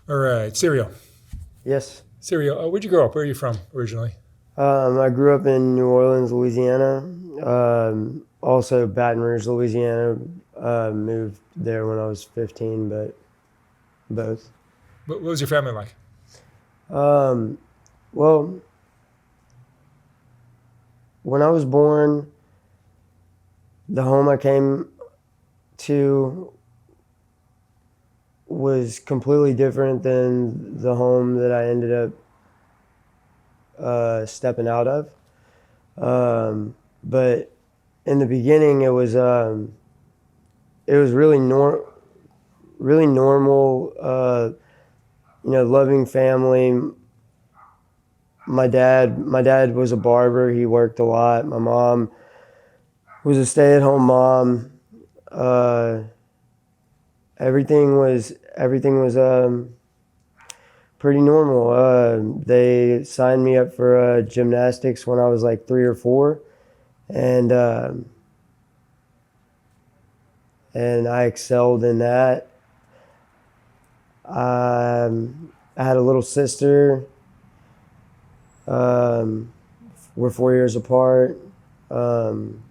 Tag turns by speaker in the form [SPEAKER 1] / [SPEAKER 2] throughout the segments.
[SPEAKER 1] All right, Serio.
[SPEAKER 2] Yes.
[SPEAKER 1] Serio, where'd you grow up? Where are you from originally?
[SPEAKER 2] I grew up in New Orleans, Louisiana. Also Baton Rouge, Louisiana. Moved there when I was 15, but both.
[SPEAKER 1] What was your family like?
[SPEAKER 2] Um, well, when I was born, the home I came to was completely different than the home that I ended up stepping out of. But in the beginning, it was really normal. Loving family. My dad was a barber. He worked a lot. My mom was a stay-at-home mom. Uh, everything was pretty normal. They signed me up for gymnastics when I was like 3 or 4, and and I excelled in that. I had a little sister. Um, we're 4 years apart, um,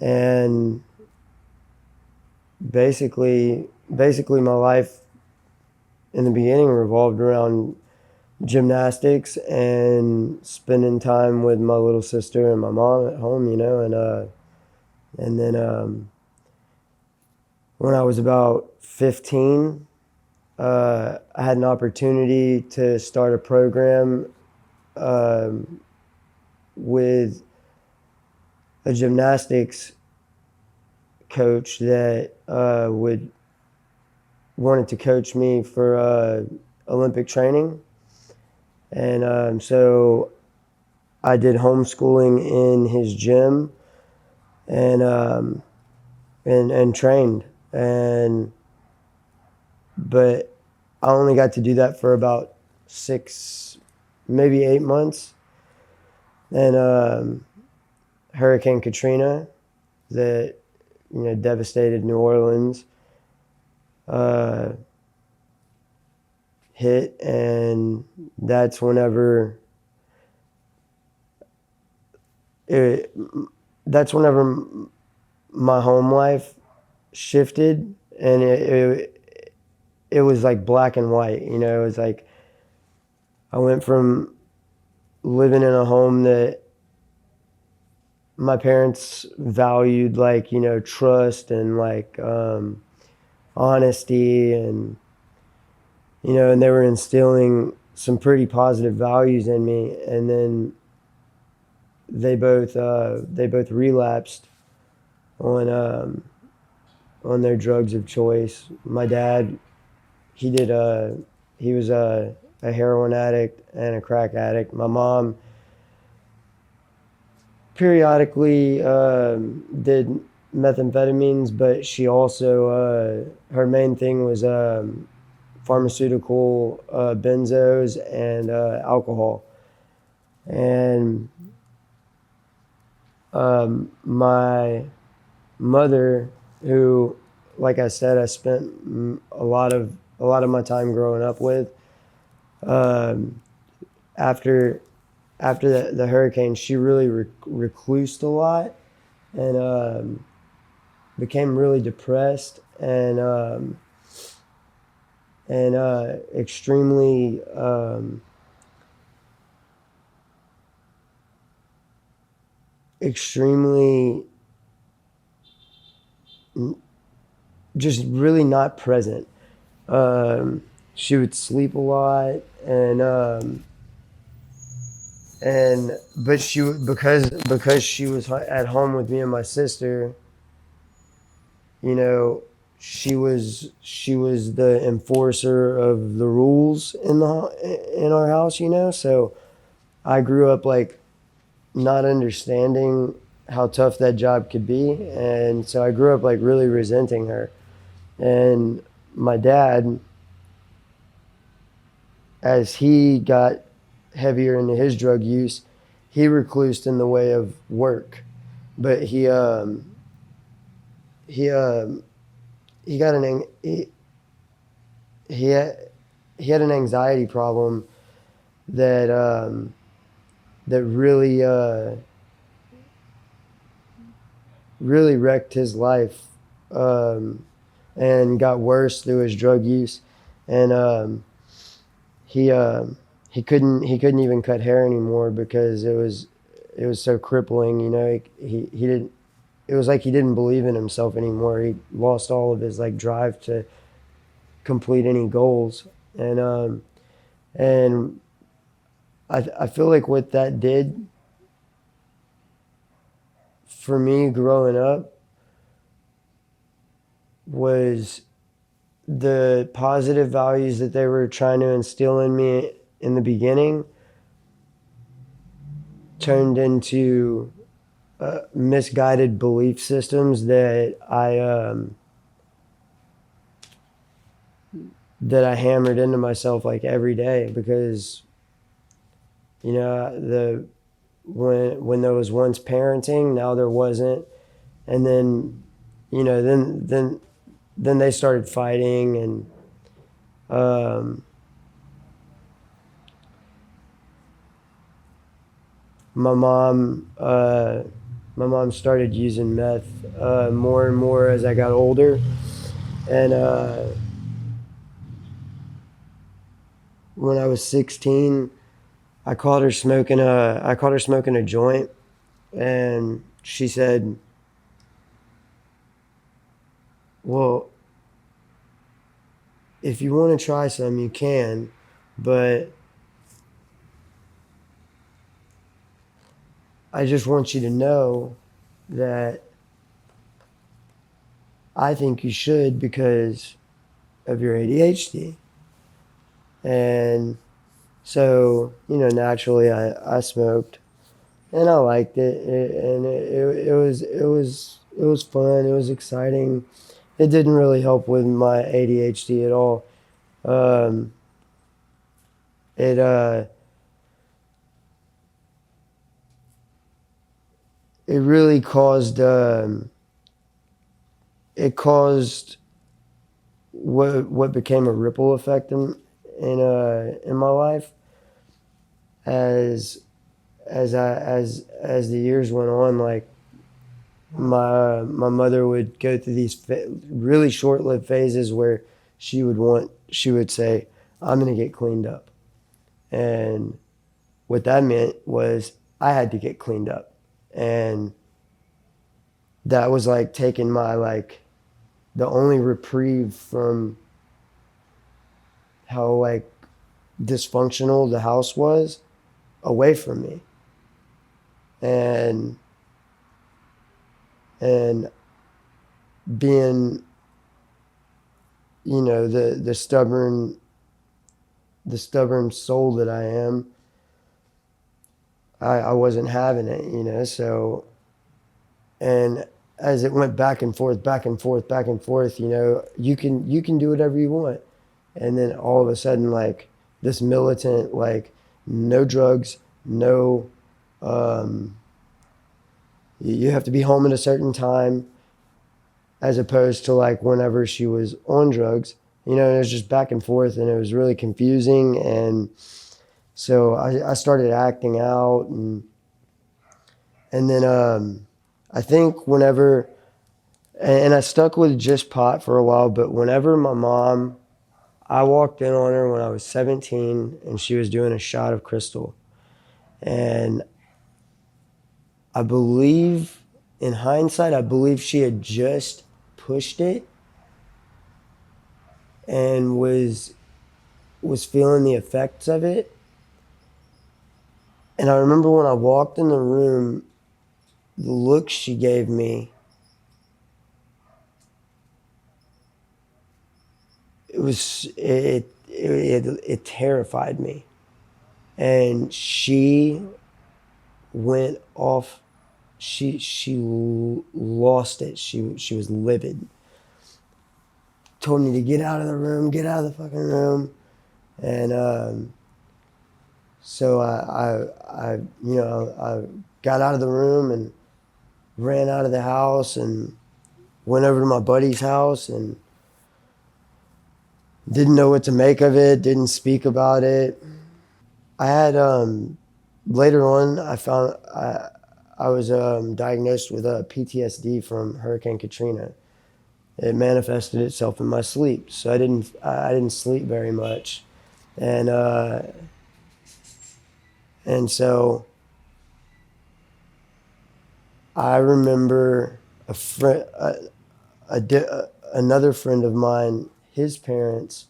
[SPEAKER 2] and basically my life in the beginning revolved around gymnastics and spending time with my little sister and my mom at home, and then when I was about 15, I had an opportunity to start a program um, with a gymnastics coach that would wanted to coach me for Olympic training, and so I did homeschooling in his gym and and trained, and but I only got to do that for about 6, maybe 8 months, and Hurricane Katrina that devastated New Orleans uh, hit, and that's whenever it, that's whenever my home life shifted, and it was like black and white. It was like I went from living in a home that my parents valued, like trust and like honesty, and they were instilling some pretty positive values in me, and then they both relapsed on on their drugs of choice. My dad, he did he was a heroin addict and a crack addict. My mom periodically did methamphetamines, but she also her main thing was pharmaceutical, benzos, and alcohol. And my mother, who, like I said, I spent a lot of my time growing up with. Um, after the hurricane, she really reclused a lot, and became really depressed, and extremely just really not present. She would sleep a lot, and but because she was at home with me and my sister, you know, she was the enforcer of the rules in our house, So I grew up like not understanding how tough that job could be, and so I grew up like really resenting her. And my dad, as he got heavier into his drug use, he reclused in the way of work, but he he got an he had an anxiety problem that that really wrecked his life, um, and got worse through his drug use, and he he couldn't even cut hair anymore because it was so crippling. You know, he didn't. It was like he didn't believe in himself anymore. He lost all of his like drive to complete any goals, and I feel like what that did for me growing up was the positive values that they were trying to instill in me in the beginning turned into misguided belief systems that I hammered into myself like every day because you know the when there was once parenting, now there wasn't, and then you know then they started fighting, and um, my mom my mom started using meth more and more as I got older, and when I was 16, I caught her smoking a joint, and she said, "Well, if you want to try some, you can, but I just want you to know that I think you should because of your ADHD." And so, you know, naturally I smoked and I liked it was fun. It was exciting. It didn't really help with my ADHD at all. Um, it it really caused it caused what became a ripple effect in my life as as the years went on. Like my mother would go through these really short-lived phases where she would say, "I'm gonna get cleaned up," and what that meant was I had to get cleaned up, and that was like taking my like the only reprieve from how like dysfunctional the house was away from me, and and being you know the stubborn soul that I am, I wasn't having it, you know. So, and as it went back and forth, back and forth, back and forth, you know, you can do whatever you want, and then all of a sudden, like this militant, like no drugs, no, um, you have to be home at a certain time, as opposed to like whenever she was on drugs, you know. And it was just back and forth, and it was really confusing, and so I started acting out, and then I think whenever, and I stuck with just pot for a while, but whenever my mom, I walked in on her when I was 17 and she was doing a shot of crystal. And I believe, in hindsight, I believe she had just pushed it and was feeling the effects of it. And I remember when I walked in the room, the look she gave me, it terrified me. And she went off. Lost it. She was livid. Told me to get out of the room, get out of the fucking room, and so I you know I got out of the room and ran out of the house and went over to my buddy's house, and Didn't know what to make of it, didn't speak about it. I had later on I was diagnosed with PTSD from Hurricane Katrina. It manifested itself in my sleep, so I didn't sleep very much, and so I remember a friend, another friend of mine, his parents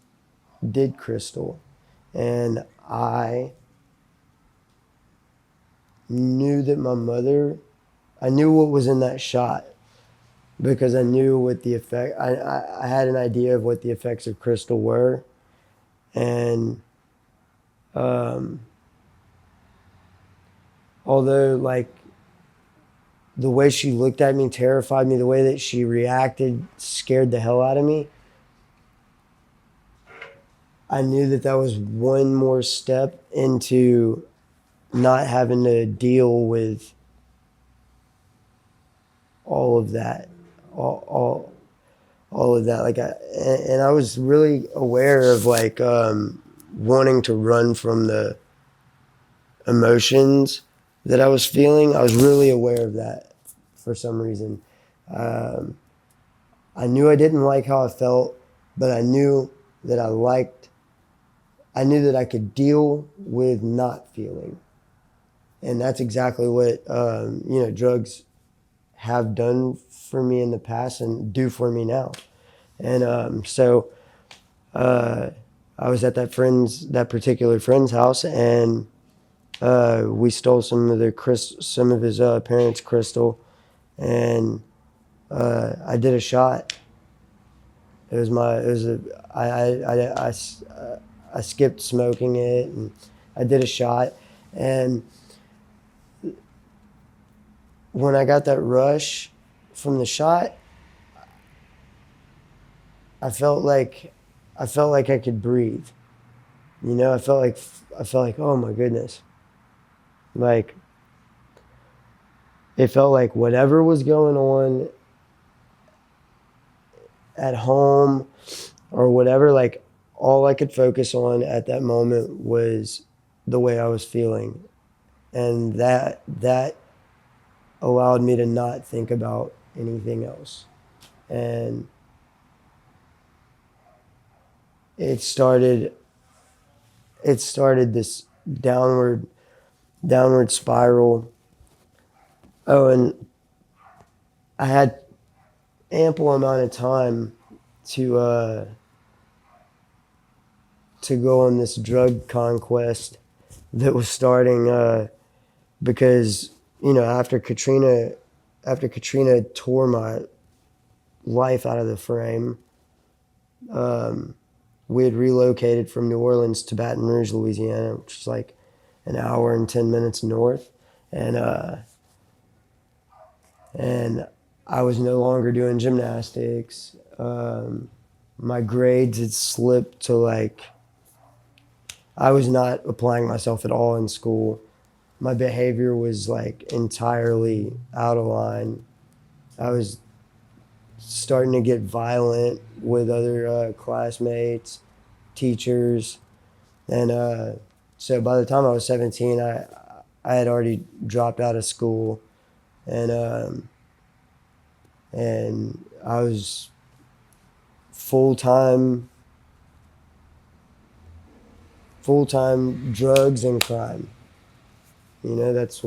[SPEAKER 2] did crystal, and I knew that my mother, I knew what was in that shot because I knew what the effect. I had an idea of what the effects of crystal were, and um, although like the way she looked at me terrified me, the way that she reacted scared the hell out of me. I knew that that was one more step into not having to deal with all of that, all, all, all of that. And I was really aware of wanting to run from the emotions that I was feeling. I was really aware of that for some reason. Um, I knew I didn't like how I felt, but I knew that I knew that I could deal with not feeling. And that's exactly what, drugs have done for me in the past and do for me now. And uh, I was at that particular friend's house, and we stole some of his parents' crystal, and I did a shot. It was my, it was a, I skipped smoking it, and I did a shot, and when I got that rush from the shot, I felt like I felt like I could breathe. You know, I felt like, oh my goodness. Like it felt like whatever was going on at home or whatever, like all I could focus on at that moment was the way I was feeling. And that allowed me to not think about anything else. And it started it started this downward spiral. Oh, and I had ample amount of time to go on this drug conquest that was starting because after Katrina tore my life out of the frame, um, we had relocated from New Orleans to Baton Rouge, Louisiana, which is like an hour and 10 minutes north, and and I was no longer doing gymnastics. My grades had slipped to like I was not applying myself at all in school. My behavior was like entirely out of line. I was starting to get violent with other classmates, teachers, and so by the time I was 17, I had already dropped out of school, and I was full time drugs and crime. You know, that's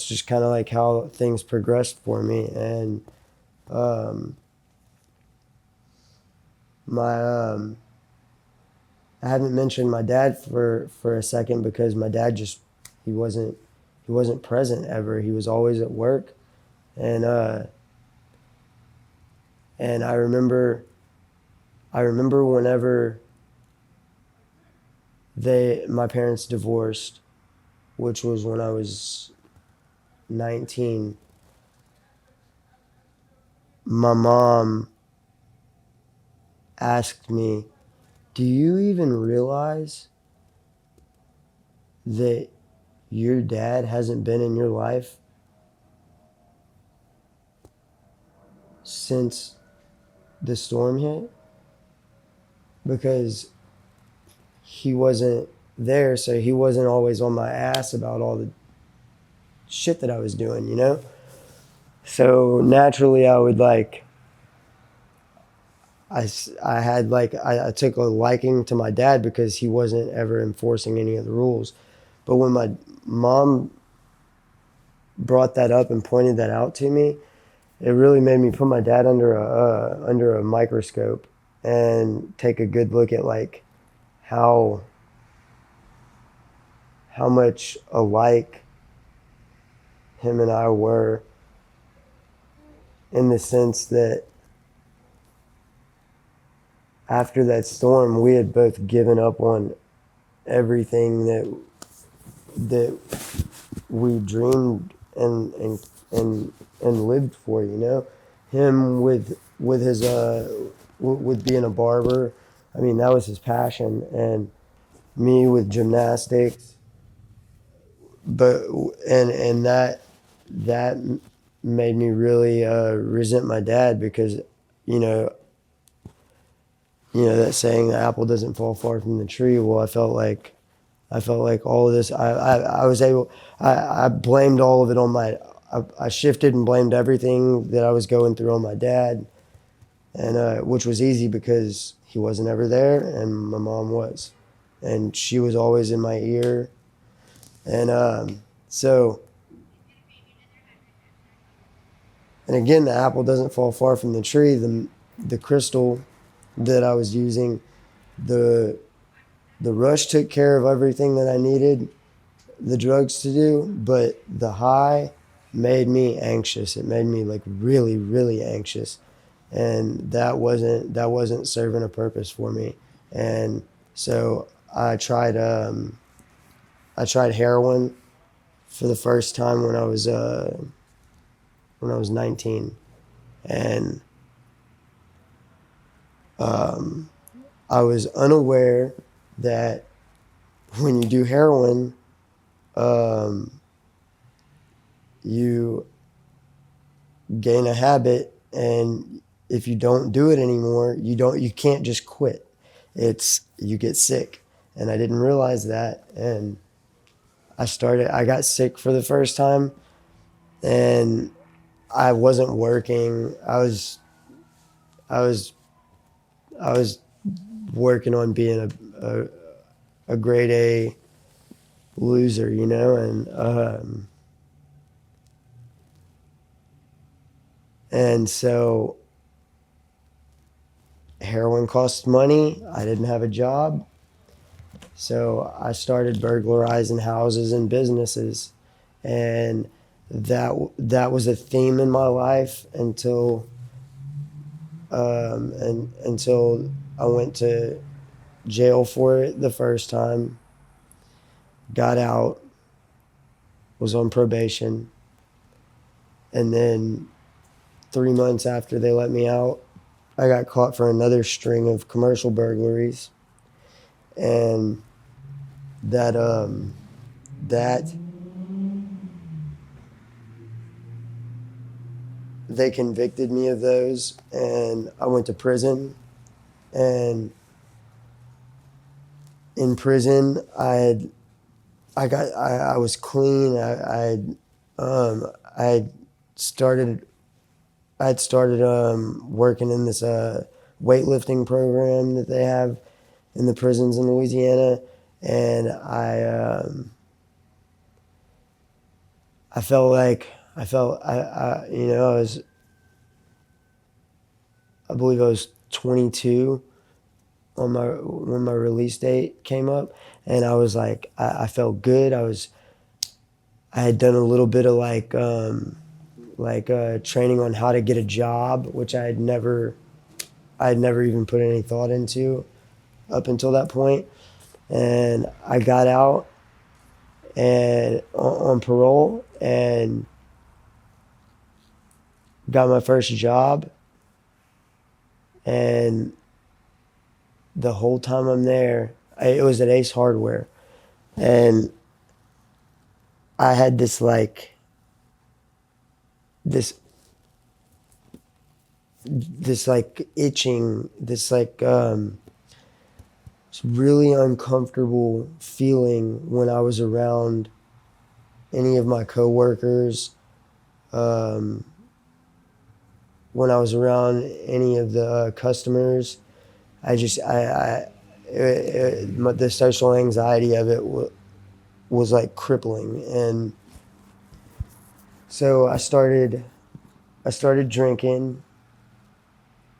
[SPEAKER 2] just kind of like how things progressed for me. And um, my I haven't mentioned my dad for a second because my dad just he wasn't he wasn't present ever. He was always at work, and I remember whenever my parents divorced, which was when I was 19. My mom asked me, "Do you even realize that your dad hasn't been in your life since the storm hit?" because he wasn't there, so he wasn't always on my ass about all the shit that I was doing, you know? So naturally, I would like, I had like, I took a liking to my dad because he wasn't ever enforcing any of the rules. But when my mom brought that up and pointed that out to me, it really made me put my dad under a microscope and take a good look at like how much alike him and I were, in the sense that after that storm we had both given up on everything that we dreamed and lived for, you know. Him with his with being a barber, I mean that was his passion, and me with gymnastics. But and that made me really resent my dad, because you know that saying, the apple doesn't fall far from the tree. Well, I felt like all of this, I was able, I blamed all of it on I shifted and blamed everything that I was going through on my dad, and which was easy because he wasn't ever there and my mom was, and she was always in my ear, and so, and again, the apple doesn't fall far from the tree. The crystal that I was using, the the rush took care of everything that I needed the drugs to do, but the high made me anxious. It made me like really, really anxious, and that wasn't serving a purpose for me. And so I tried heroin for the first time when I was 19, and um, I was unaware that when you do heroin, um, you gain a habit, and if you don't do it anymore, you can't just quit. It's you get sick, and I didn't realize that, and I got sick for the first time, and I wasn't working. I was I was working on being a grade A loser, you know, and so heroin costs money. I didn't have a job. So I started burglarizing houses and businesses, and that was a theme in my life until I went to jail for it the first time, got out, was on probation, and then 3 months after they let me out, I got caught for another string of commercial burglaries, and that that they convicted me of those, and I went to prison. And in prison, I was clean. I had started working in this weightlifting program that they have in the prisons in Louisiana, and I felt like I believe I was 22 on my when my release date came up, and I was like, I felt good. I had done a little bit of training on how to get a job, which I had never even put any thought into up until that point. And I got out and on parole and got my first job, and the whole time I'm there, it was at Ace Hardware, and I had this this like itching, this like really uncomfortable feeling when I was around any of my coworkers, um, when I was around any of the customers. I just the social anxiety of it was like crippling, and so I started drinking,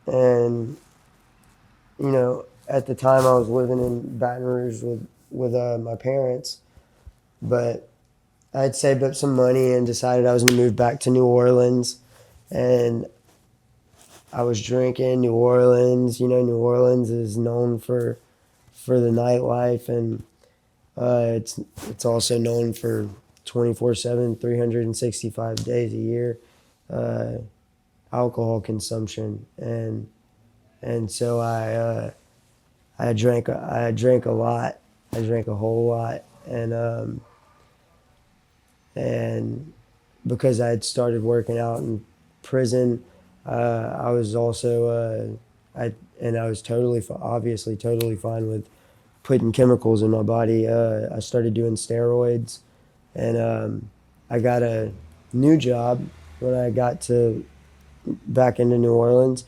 [SPEAKER 2] and at the time I was living in Baton Rouge with my parents, but I had saved up some money and decided I was going to move back to New Orleans, and I was drinking. New Orleans, New Orleans is known for the nightlife, and it's also known for 24/7, 365 days a year, uh, alcohol consumption, and so I drank a lot. I drank a whole lot, and because I had started working out in prison, I was also I was obviously totally fine with putting chemicals in my body. I started doing steroids, and I got a new job when I got to back into New Orleans,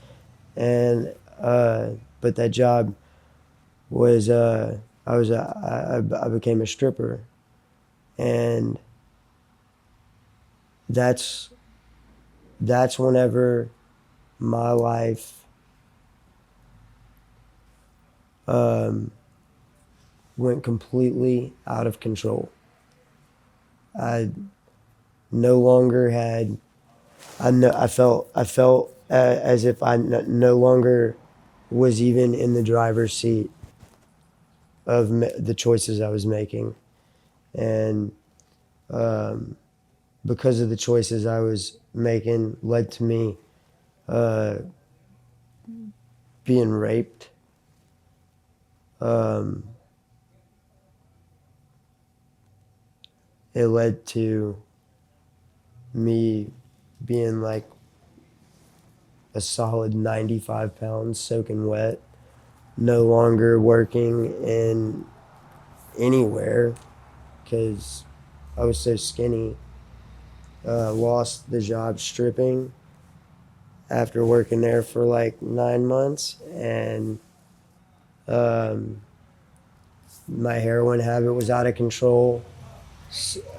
[SPEAKER 2] and but that job was I became a stripper, and that's whenever my life um, went completely out of control. I no longer had. I felt as if no longer was even in the driver's seat of the choices I was making, and um, because of the choices I was making, led to me uh, being raped. Um, it led to me being like a solid 95 pounds soaking wet, no longer working in anywhere because I was so skinny. Lost the job stripping after working there for like 9 months, and um, my heroin habit was out of control.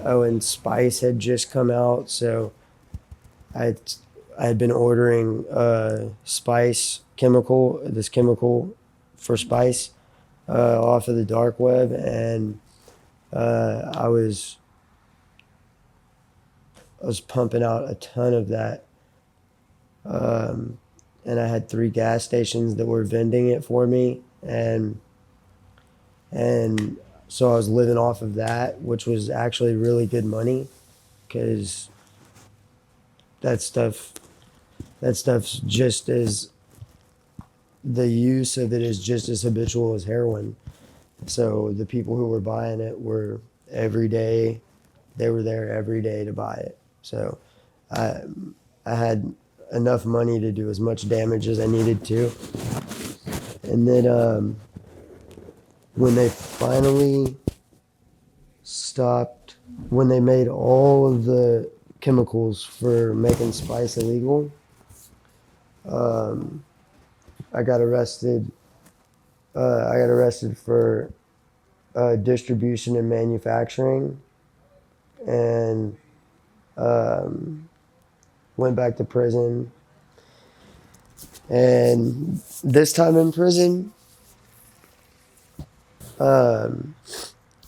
[SPEAKER 2] Oh, and Spice had just come out, so I I had been ordering this chemical for Spice, off of the dark web, and I was pumping out a ton of that, um, and I had 3 gas stations that were vending it for me, and so I was living off of that, which was actually really good money because that stuff that stuff's just as the use of it is just as habitual as heroin. So the people who were buying it were every day. They were there every day to buy it. So I I had enough money to do as much damage as I needed to. And then when they finally stopped, when they made all of the chemicals for making Spice illegal, um, I got arrested. I got arrested for distribution and manufacturing, and um, went back to prison. And this time in prison, um,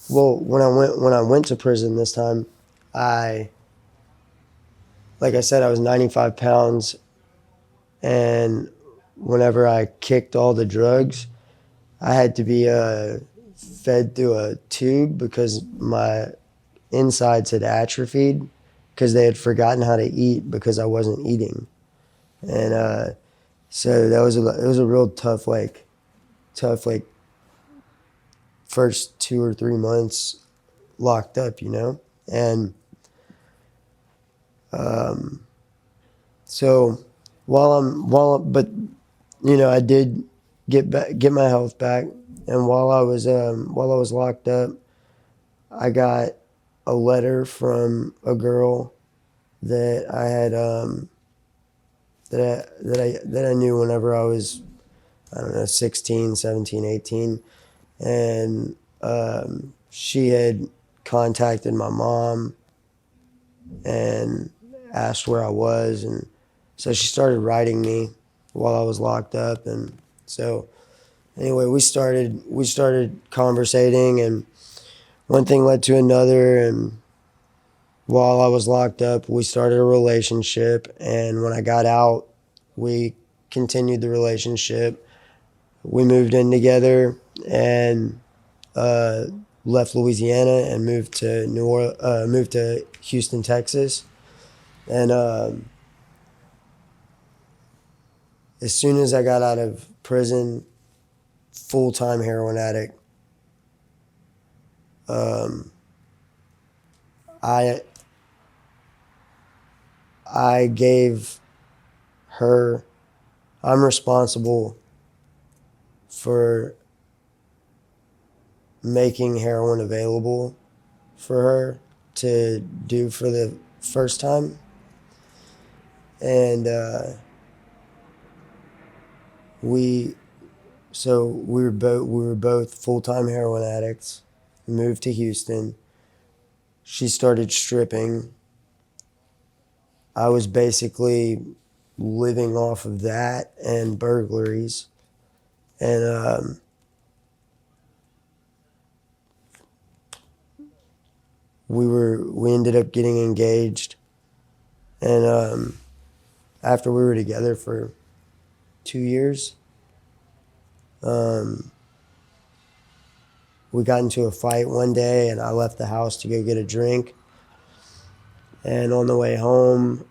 [SPEAKER 2] well, when I went to prison this time, I like I said, I was 95 pounds, and whenever I kicked all the drugs, I had to be fed through a tube because my insides had atrophied because they had forgotten how to eat because I wasn't eating, and so it was a real tough first 2 or 3 months locked up, and um, so but I did get my health back, And while I was locked up, I got a letter from a girl that I had that I knew whenever I was, I don't know, 16, 17, 18. And she had contacted my mom and asked where I was, and so she started writing me while I was locked up. And so anyway, we started conversating, and one thing led to another. And while I was locked up, we started a relationship, and when I got out, we continued the relationship. We moved in together and uh, left Louisiana and moved to Houston, Texas. And as soon as I got out of prison, full-time heroin addict, um, I I gave her. I'm responsible for making heroin available for her to do for the first time. And we we were both full-time heroin addicts. We moved to Houston. She started stripping. I was basically living off of that and burglaries. And we ended up getting engaged. And after we were together for 2 years, um, we got into a fight one day, and I left the house to go get a drink. And on the way home,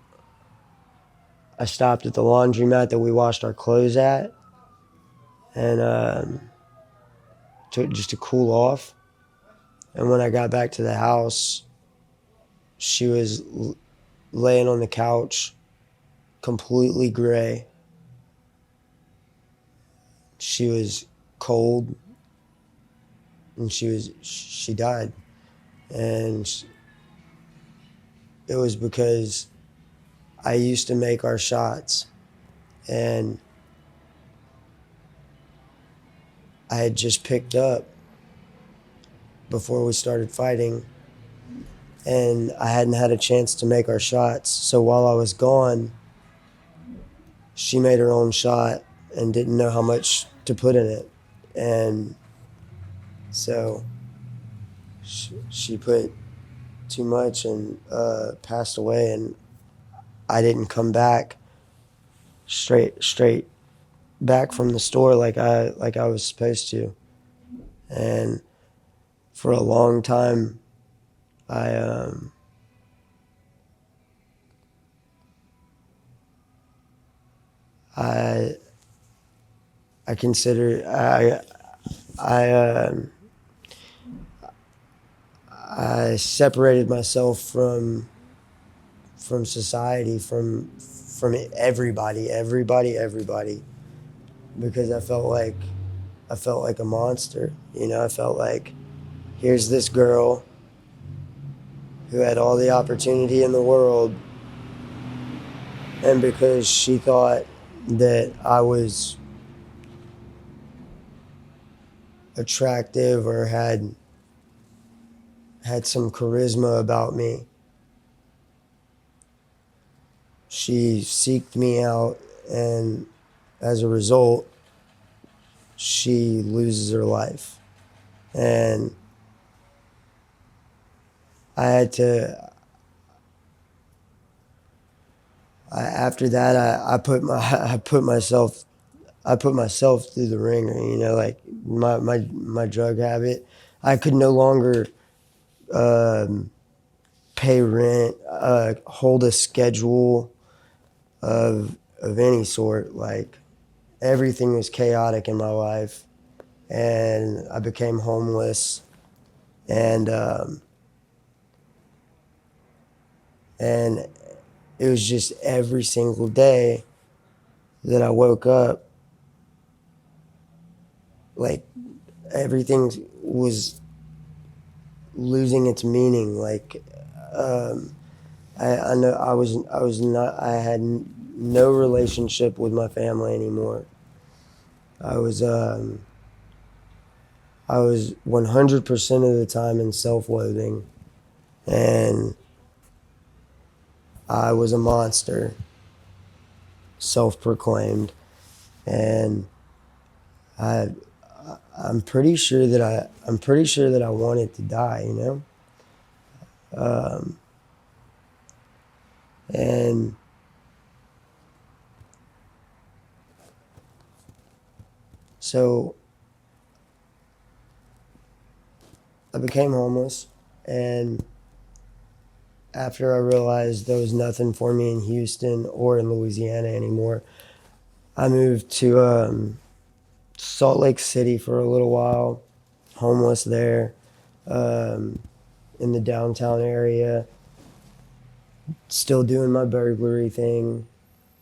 [SPEAKER 2] I stopped at the laundromat that we washed our clothes at, and just to cool off. And when I got back to the house, she was laying on the couch, completely gray. She was cold, and she died. And it was because I used to make our shots, and I had just picked up before we started fighting, and I hadn't had a chance to make our shots. So while I was gone, she made her own shot and didn't know how much to put in it. And so she put too much and passed away, and I didn't come back straight back from the store like I was supposed to. And for a long time, I I I consider I I separated myself from society, from everybody, because I felt like a monster. I felt like, here's this girl who had all the opportunity in the world, and because she thought that I was attractive or had some charisma about me, she seeked me out, and as a result, she loses her life. And I had to. After that, I put myself through the ringer. Like my drug habit. I could no longer um, pay rent, hold a schedule of any sort. Like, everything was chaotic in my life, and I became homeless. And and it was just every single day that I woke up, like everything was losing its meaning. Like I know I was not I had no relationship with my family anymore. I was um, I was 100% of the time in self-loathing, and I was a monster, self-proclaimed, and I I'm pretty sure that I wanted to die, you know, and so I became homeless, and after I realized there was nothing for me in Houston or in Louisiana anymore, I moved to Salt Lake City for a little while, homeless there, um, in the downtown area, still doing my burglary thing,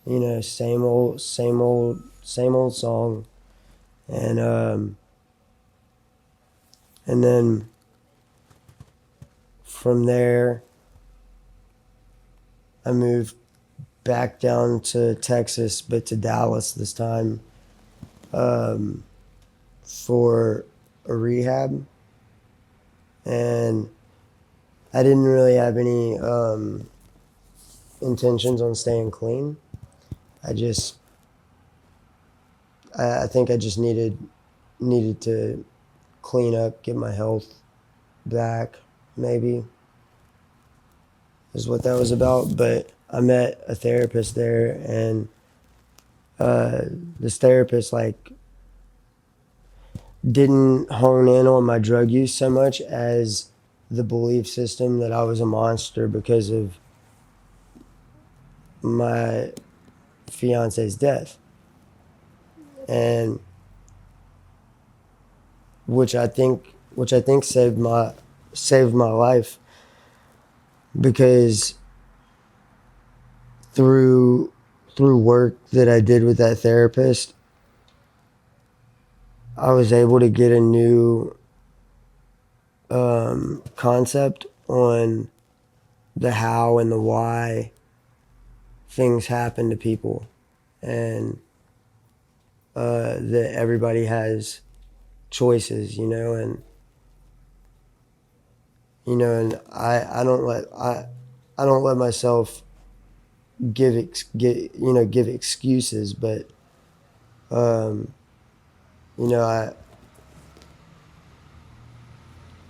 [SPEAKER 2] you know, same old song, and and then from there, I moved back down to Texas, but to Dallas this time, um, for a rehab, and I didn't really have any intentions on staying clean. I just, I think I just needed to clean up, get my health back, maybe is what that was about. But I met a therapist there, and uh, this therapist like didn't hone in on my drug use so much as the belief system that I was a monster because of my fiance's death, and which I think saved my life, because through work that I did with that therapist, I was able to get a new concept on the how and the why things happen to people, and that everybody has choices, and I don't let myself give excuses, but um, you know,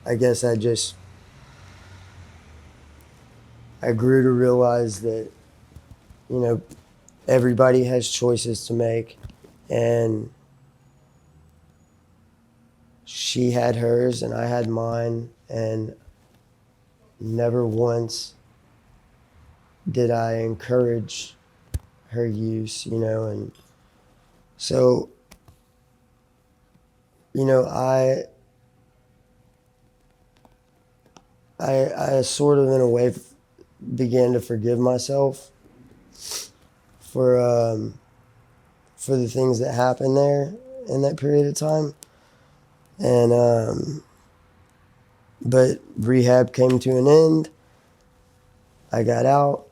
[SPEAKER 2] I guess I grew to realize that, you know, everybody has choices to make, and she had hers and I had mine, and never once did I encourage her use, and so, you know, I sort of in a way began to forgive myself for for the things that happened there in that period of time, and but rehab came to an end. I got out.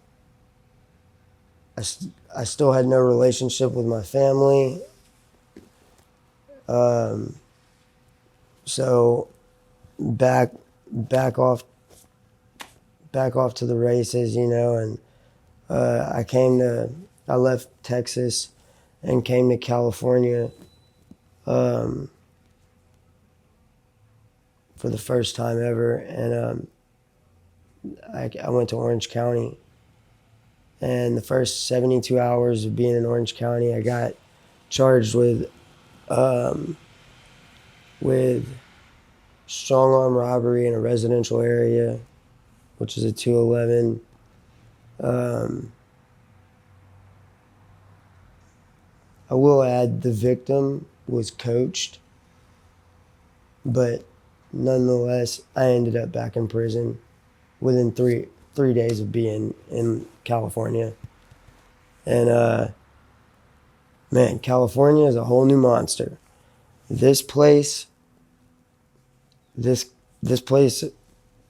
[SPEAKER 2] I still had no relationship with my family, um, so back back off back off to the races, and I left Texas and came to California um, for the first time ever, and I went to Orange County. And the first 72 hours of being in Orange County, I got charged um, with strong arm robbery in a residential area, which is a 211. Um, I will add the victim was coached, but nonetheless, I ended up back in prison within three days of being in California. And man, California is a whole new monster. this place, this this place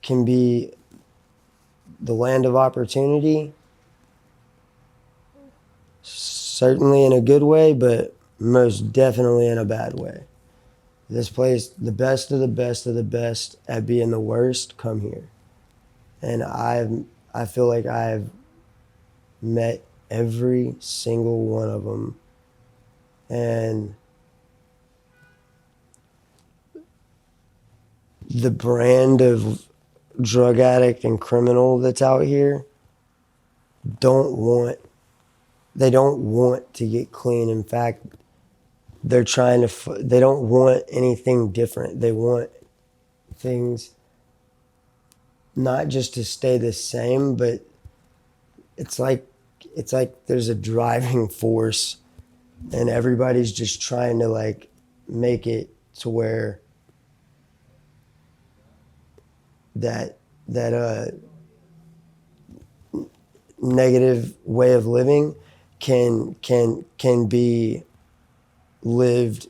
[SPEAKER 2] can be the land of opportunity, certainly in a good way, but most definitely in a bad way. This place, the best of the best of the best at being the worst, come here. And I feel like I've met every single one of them. And the brand of drug addict and criminal that's out here they don't want to get clean. In fact, they don't want anything different. They want things not just to stay the same, but it's like there's a driving force and everybody's just trying to like make it to where that negative way of living can be lived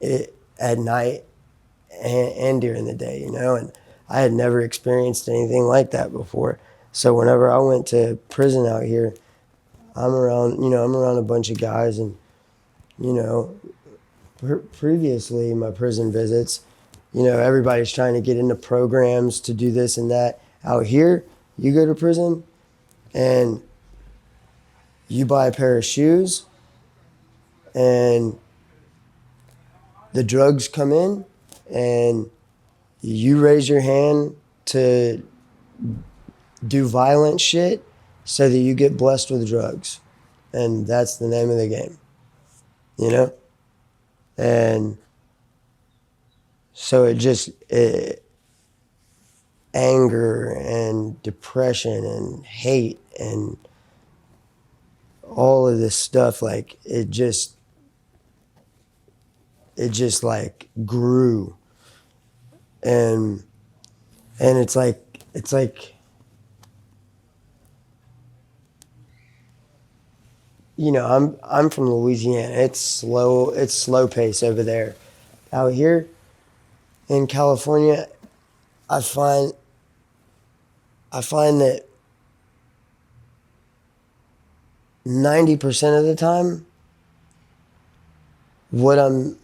[SPEAKER 2] at night and during the day, and I had never experienced anything like that before. So whenever I went to prison out here, I'm around a bunch of guys, and previously my prison visits, everybody's trying to get into programs to do this and that. Out here, you go to prison and you buy a pair of shoes and the drugs come in and you raise your hand to do violent shit so that you get blessed with drugs. And that's the name of the game, And so anger and depression and hate and all of this stuff, like it just like grew. And it's like I'm from Louisiana. It's slow pace over there. Out here in California, I find that 90% of the time what I'm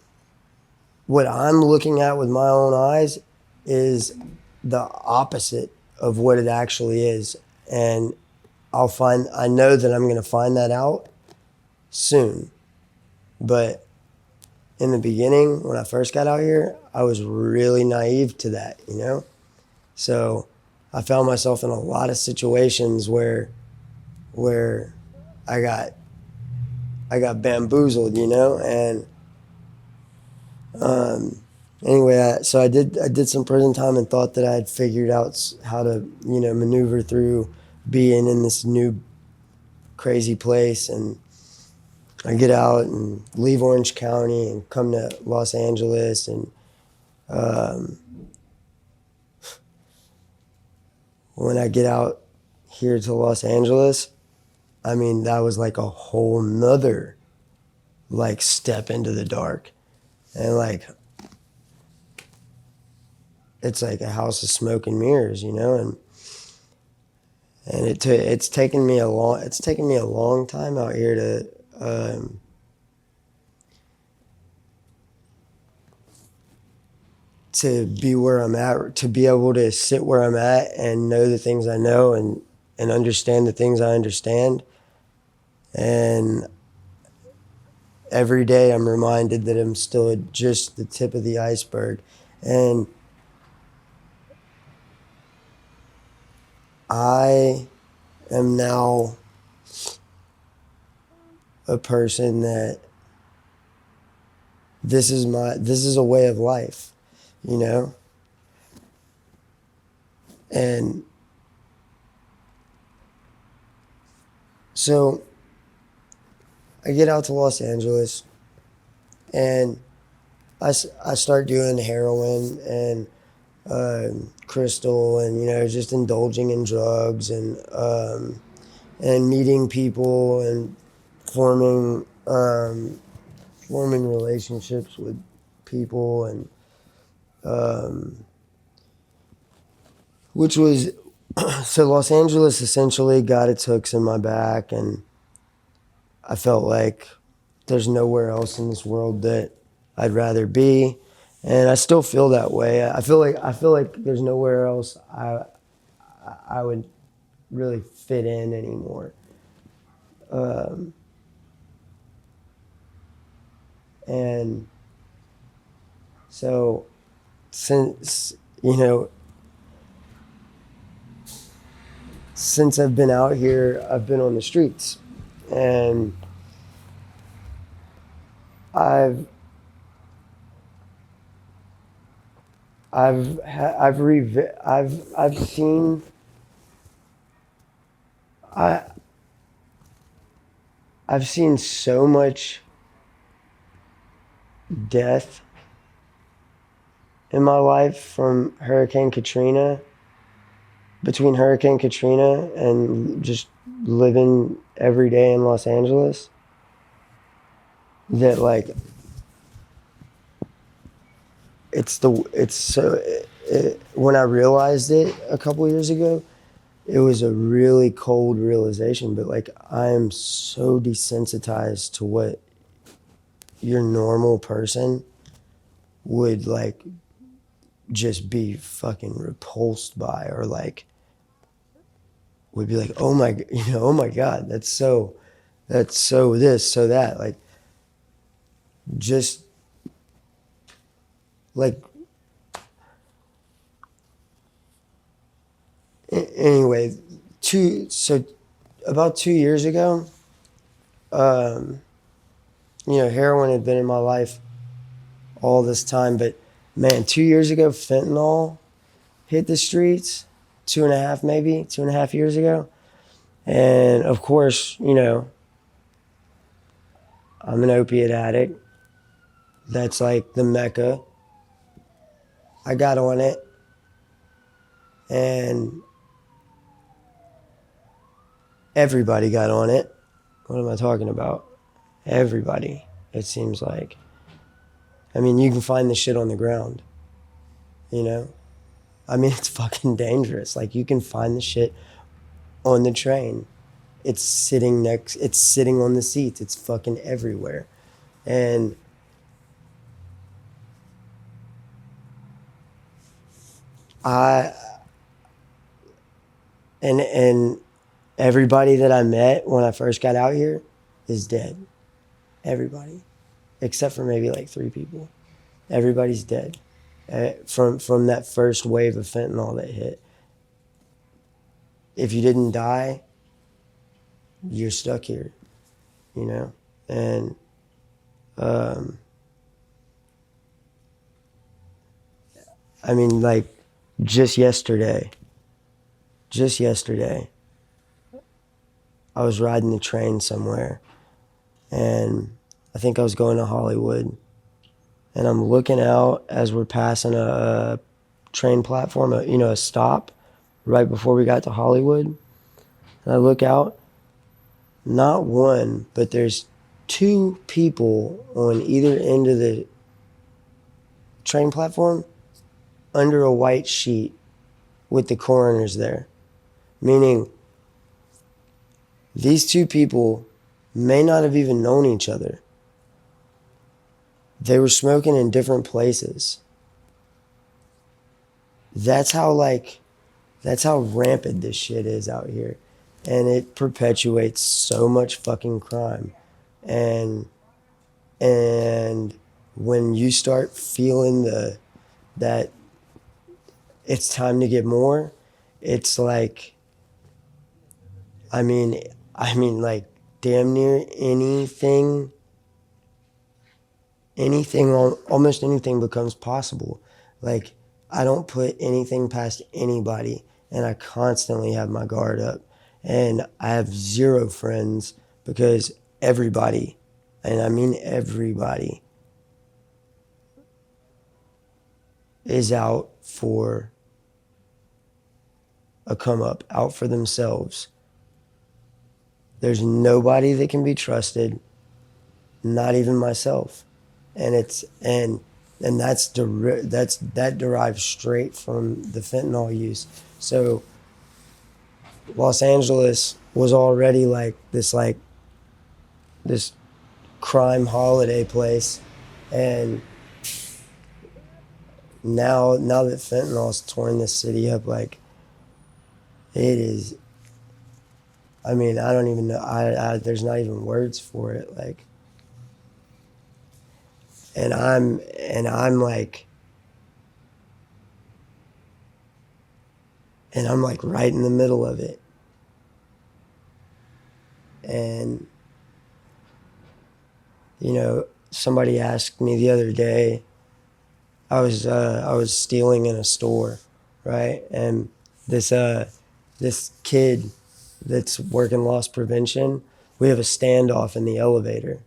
[SPEAKER 2] looking at with my own eyes is the opposite of what it actually is. And I know that I'm going to find that out soon. But in the beginning, when I first got out here, I was really naive to that, So I found myself in a lot of situations where I got bamboozled, and anyway, so I did some prison time and thought that I had figured out how to, maneuver through being in this new crazy place. And I get out and leave Orange County and come to Los Angeles. And when I get out here to Los Angeles, I mean, that was like a whole nother like step into the dark. And like, it's like a house of smoke and mirrors, and it's taken me a long time out here to be where I'm at, to be able to sit where I'm at and know the things I know and understand the things I understand. And every day I'm reminded that I'm still at just the tip of the iceberg. And I am now a person that this is a way of life, And so I get out to Los Angeles and I start doing heroin and crystal and, just indulging in drugs and meeting people and forming forming relationships with people, and which was so Los Angeles essentially got its hooks in my back, and I felt like there's nowhere else in this world that I'd rather be, and I still feel that way. I feel like there's nowhere else I would really fit in anymore. And so since since I've been out here, I've been on the streets, and I've seen I I've seen so much death in my life from between Hurricane Katrina and just living every day in Los Angeles, that like when I realized it a couple years ago, it was a really cold realization, but like I am so desensitized to what your normal person would like just be fucking repulsed by, or like would be like, oh my, oh my God, that's so this, so that, like, just like, anyway, about 2 years ago, heroin had been in my life all this time, but man, 2 years ago, fentanyl hit the streets, 2.5 years ago. And of course, I'm an opiate addict. That's like the mecca. I got on it, and everybody got on it. What am I talking about? Everybody, it seems like. I mean, you can find the shit on the ground, I mean, it's fucking dangerous. Like, you can find the shit on the train. It's sitting on the seats. It's fucking everywhere. And I and everybody that I met when I first got out here is dead. Everybody, except for maybe like 3 people. Everybody's dead from that first wave of fentanyl that hit. If you didn't die, you're stuck here, and I mean, like, just yesterday, I was riding the train somewhere, and I think I was going to Hollywood, and I'm looking out as we're passing a train platform, a stop right before we got to Hollywood. And I look out, not one, but there's 2 people on either end of the train platform under a white sheet with the coroners there. Meaning, these 2 people may not have even known each other. They were smoking in different places. That's how rampant this shit is out here. And it perpetuates so much fucking crime. And when you start feeling that it's time to get more, it's like, I mean, like, damn near anything, almost anything becomes possible. Like, I don't put anything past anybody, and I constantly have my guard up. And I have 0 friends because everybody, and I mean everybody, is out for a come up, out for themselves. There's nobody that can be trusted. not even myself. And that derives straight from the fentanyl use. So Los Angeles was already this crime holiday place, and now that fentanyl's torn this city up, like, it is. I mean, I don't even know. There's not even words for it. Like, and I'm like, right in the middle of it. And somebody asked me the other day. I was stealing in a store, right? And this kid that's working loss prevention, we have a standoff in the elevator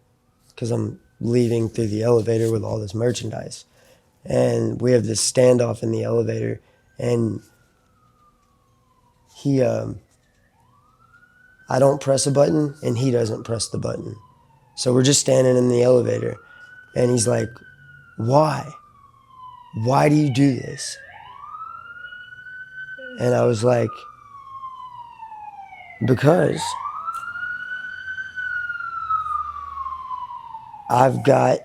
[SPEAKER 2] because I'm leaving through the elevator with all this merchandise. And we have this standoff in the elevator, and he, I don't press a button, and he doesn't press the button. So we're just standing in the elevator, and he's like, "Why? Why do you do this?" And I was like, "Because I've got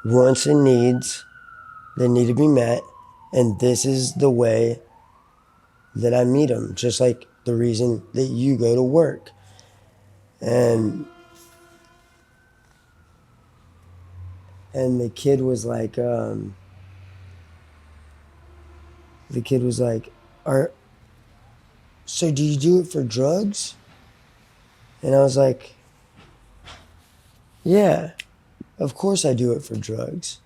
[SPEAKER 2] wants and needs that need to be met, and this is the way that I meet them, just like the reason that you go to work." And the kid was like, "Are so? Do you do it for drugs?" And I was like, "Yeah, of course I do it for drugs.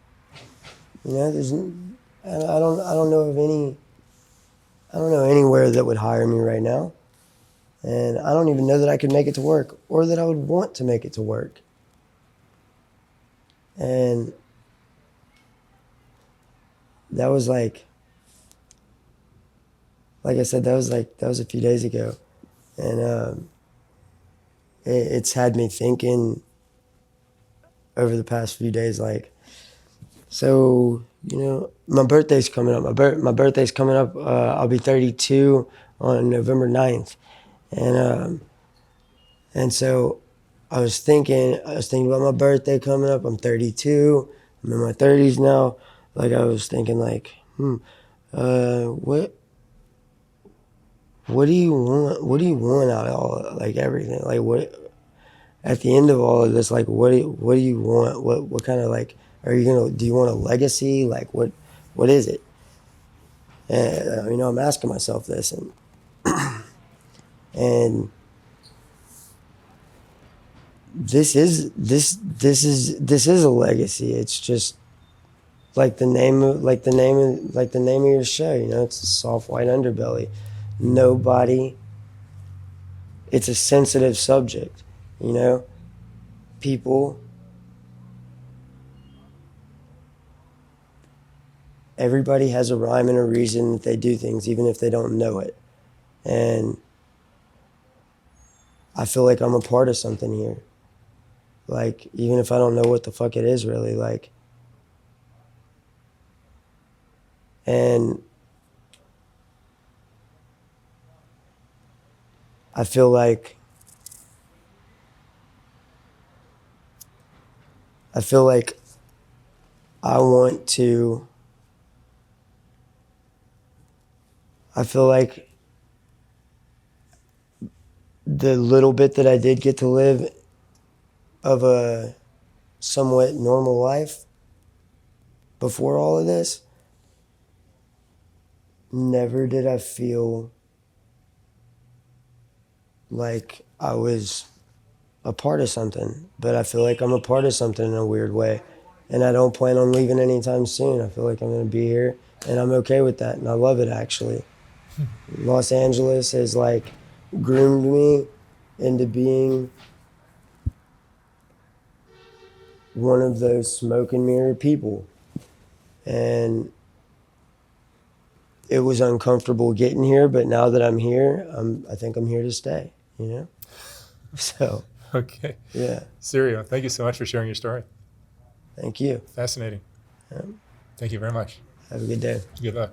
[SPEAKER 2] I don't know of I don't know anywhere that would hire me right now, and I don't even know that I could make it to work or that I would want to make it to work." And that was like I said, that was a few days ago, and it's had me thinking over the past few days, like, so my birthday's coming up. My birthday's coming up. I'll be 32 on November 9th, and so I was thinking about my birthday coming up. I'm 32. I'm in my 30s now. Like, I was thinking, like, what do you want? What do you want out of everything? Like, what at the end of all of this? Like, what do you want? What kind of, like, do you want a legacy? Like, what is it? And I'm asking myself this, and this is a legacy. It's just like the name of your show. It's a soft white underbelly. Nobody. It's a sensitive subject. People. Everybody has a rhyme and a reason that they do things, even if they don't know it. And I feel like I'm a part of something here. Like, even if I don't know what the fuck it is really, like, and I feel like I want to I feel like the little bit that I did get to live of a somewhat normal life before all of this, never did I feel like I was a part of something. But I feel like I'm a part of something in a weird way. And I don't plan on leaving anytime soon. I feel like I'm going to be here, and I'm okay with that. And I love it, actually. Los Angeles has, like, groomed me into being one of those smoke and mirror people. And it was uncomfortable getting here, but now that I'm here, I think I'm here to stay, So
[SPEAKER 1] Okay.
[SPEAKER 2] Yeah.
[SPEAKER 1] Serio, thank you so much for sharing your story.
[SPEAKER 2] Thank you.
[SPEAKER 1] Fascinating.
[SPEAKER 2] Yeah.
[SPEAKER 1] Thank you very much.
[SPEAKER 2] Have a good day.
[SPEAKER 1] Good luck.